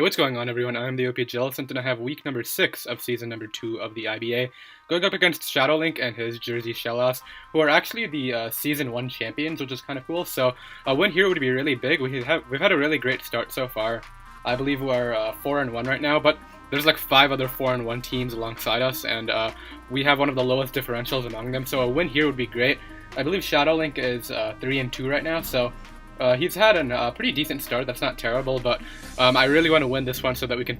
Hey, what's going on, everyone? I'm the OPJellicent, and I have week number 6 of season number 2 of the IBA, going up against Shadowlink and his Jersey Shellos, who are actually the season 1 champions, which is kind of cool. So a win here would be really big. We've had a really great start so far. I believe we're 4-1 right now, but there's like 5 other 4-1 teams alongside us, and we have one of the lowest differentials among them. So a win here would be great. I believe Shadowlink is 3-2 right now, so he's had a pretty decent start. That's not terrible, but I really want to win this one so that we can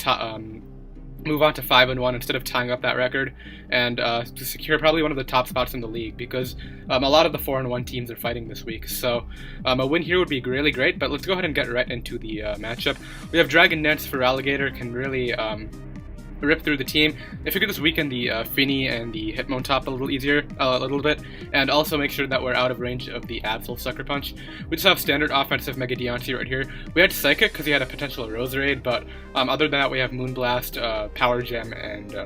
move on to 5-1 instead of tying up that record and to secure probably one of the top spots in the league, because a lot of the 4-1 teams are fighting this week. So a win here would be really great, but let's go ahead and get right into the matchup. We have Dragon Nets for Alligator, can really rip through the team. I figured this weaken the Finny and the Hitmon top a little easier, a little bit, and also make sure that we're out of range of the Absol Sucker Punch. We just have standard offensive Mega Deontay right here. We had Psychic because he had a potential Rose Raid, but other than that we have Moonblast, Power Gem, and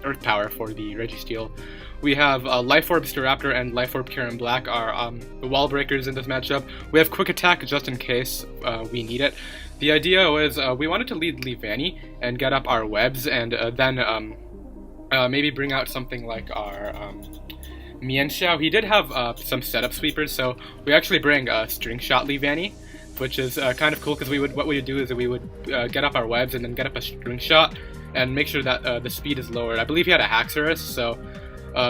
Earth Power for the Registeel. We have Life Orb Staraptor and Life Orb Kyurem-Black are the wall breakers in this matchup. We have Quick Attack just in case we need it. The idea was we wanted to lead Levani and get up our webs, and then maybe bring out something like our Mienshao. He did have some setup sweepers, so we actually bring String Shot Levani, which is kind of cool because what we would do is we would get up our webs and then get up a String Shot and make sure that the speed is lowered. I believe he had a Haxorus, so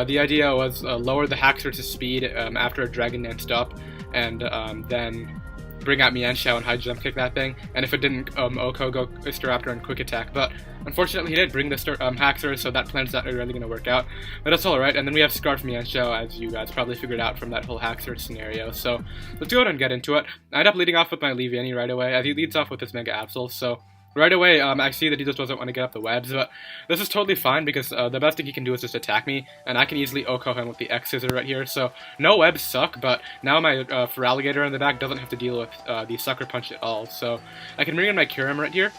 the idea was lower the Haxorus' speed after a Dragon Dance up, and then bring out Mienshao and high jump kick that thing, and if it didn't, Oko go Staraptor and quick attack. But unfortunately he did bring the Haxorus, so that plan's not really going to work out, but that's alright. And then we have Scarf Mienshao, as you guys probably figured out from that whole Haxorus scenario. So let's go ahead and get into it. I end up leading off with my Levani right away, as he leads off with his Mega Absol, so right away, I see that he just doesn't want to get up the webs, but this is totally fine because the best thing he can do is just attack me, and I can easily Oko him with the X-Scissor right here. So no webs suck, but now my Feraligatr in the back doesn't have to deal with the Sucker Punch at all. So I can bring in my Kyurem right here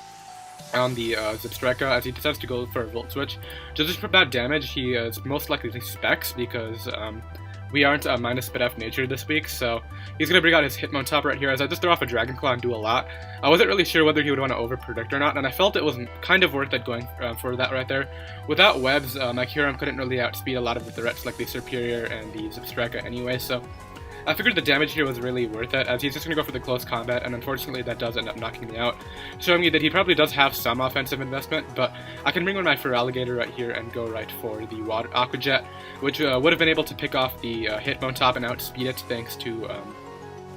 on the Zipstrika as he decides to go for a Volt Switch. Just for bad damage, he is most likely Specs because we aren't minus Spit F nature this week, so he's going to bring out his Hitmon top right here as I just throw off a Dragon Claw and do a lot. I wasn't really sure whether he would want to overpredict or not, and I felt it was kind of worth it going for that right there. Without webs, my Kyurem couldn't really outspeed a lot of the threats like the Serperior and the Zipstrika anyway, so I figured the damage here was really worth it, as he's just going to go for the close combat, and unfortunately that does end up knocking me out, showing me that he probably does have some offensive investment, but I can bring on my Feraligatr right here and go right for the Aqua Jet, which would have been able to pick off the Hitmon top and outspeed it thanks to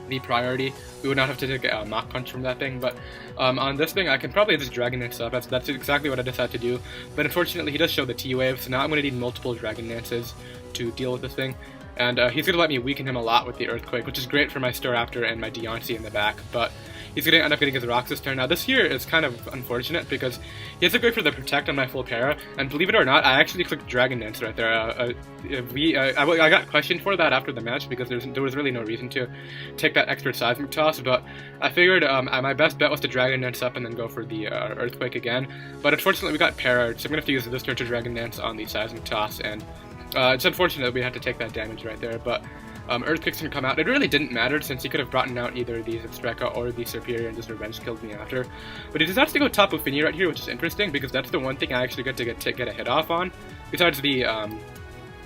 the priority. We would not have to take a Mach Punch from that thing, but on this thing I can probably just Dragon Dance up. That's exactly what I decided to do, but unfortunately he does show the T-Wave, so now I'm going to need multiple Dragon Dances to deal with this thing. And he's going to let me weaken him a lot with the Earthquake, which is great for my Staraptor and my Deontay in the back, but he's going to end up getting his Roxas turn. Now this here is kind of unfortunate because he has to go for the Protect on my full para, and believe it or not, I actually clicked Dragon Dance right there. I got questioned for that after the match because there was really no reason to take that extra Seismic Toss, but I figured my best bet was to Dragon Dance up and then go for the Earthquake again, but unfortunately we got para, so I'm going to have to use this turn to Dragon Dance on the Seismic Toss, and it's unfortunate that we had to take that damage right there, but Earthquake's gonna come out. It really didn't matter since he could have brought out either the Zipstrika or the Serperior and just revenge killed me after. But he decides to go top of Finny right here, which is interesting because that's the one thing I actually get to get a hit off on, besides the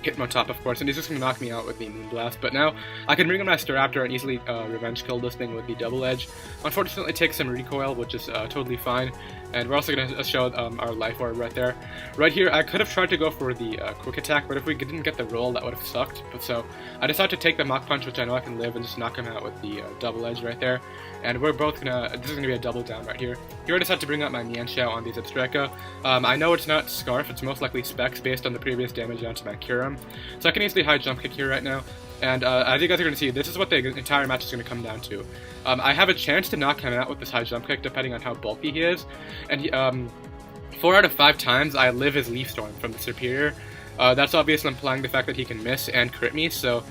Hitmon top, of course, and he's just going to knock me out with the Moonblast. But now I can bring in my Staraptor and easily revenge kill this thing with the Double Edge. Unfortunately, it takes some recoil, which is totally fine. And we're also going to show our Life Orb right there. Right here, I could have tried to go for the Quick Attack, but if we didn't get the roll, that would have sucked. But so I decided to take the Mach Punch, which I know I can live, and just knock him out with the Double Edge right there. And we're both this is going to be a double down right here. Here I decided to bring out my Mienshao on the Zipstrika. I know it's not Scarf, it's most likely Specs based on the previous damage onto my Kyurem. So I can easily high jump kick here right now. And as you guys are going to see, this is what the entire match is going to come down to. I have a chance to knock him out with this high jump kick depending on how bulky he is. And he, 4 out of 5 times I live his Leaf Storm from the Serperior. That's obviously implying the fact that he can miss and crit me, so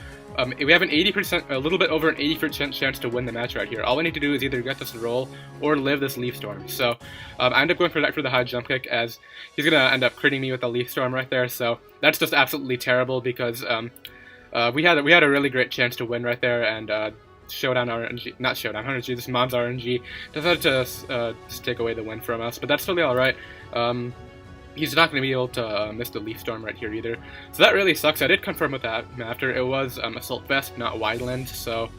we have an 80%, a little bit over an 80% chance to win the match right here. All we need to do is either get this roll or live this Leaf Storm. So I end up going for that for the high jump kick as he's going to end up critting me with the Leaf Storm right there. So that's just absolutely terrible because we had a really great chance to win right there, and Showdown RNG, not Showdown RNG, this Mons RNG decided to just take away the win from us, but that's totally alright. He's not going to be able to miss the Leaf Storm right here either, so that really sucks. I did confirm with that after. It was Assault Vest, not Wideland, so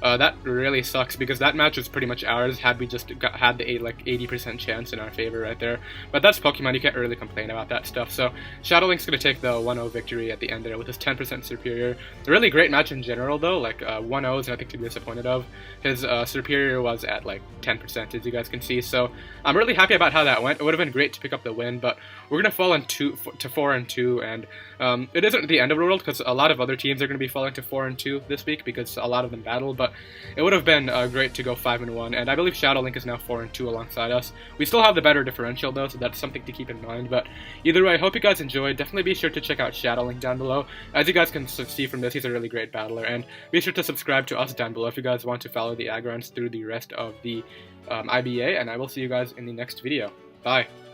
that really sucks because that match was pretty much ours had we just had the like 80% chance in our favor right there. But that's Pokemon, you can't really complain about that stuff. So Shadow Link's going to take the 1-0 victory at the end there with his 10% superior. A really great match in general though, like 1-0 is nothing to be disappointed of. His superior was at like 10% as you guys can see, so I'm really happy about how that went. It would have been great to pick up the win, but we're going to fall to 4-2, and it isn't the end of the world because a lot of other teams are going to be falling to 4-2 this week because a lot of them battle, but it would have been great to go 5-1, and I believe Shadow Link is now 4-2 alongside us. We still have the better differential though, so that's something to keep in mind, but either way, I hope you guys enjoyed. Definitely be sure to check out Shadow Link down below. As you guys can see from this, he's a really great battler, and be sure to subscribe to us down below if you guys want to follow the Aggrons through the rest of the IBA, and I will see you guys in the next video. Bye!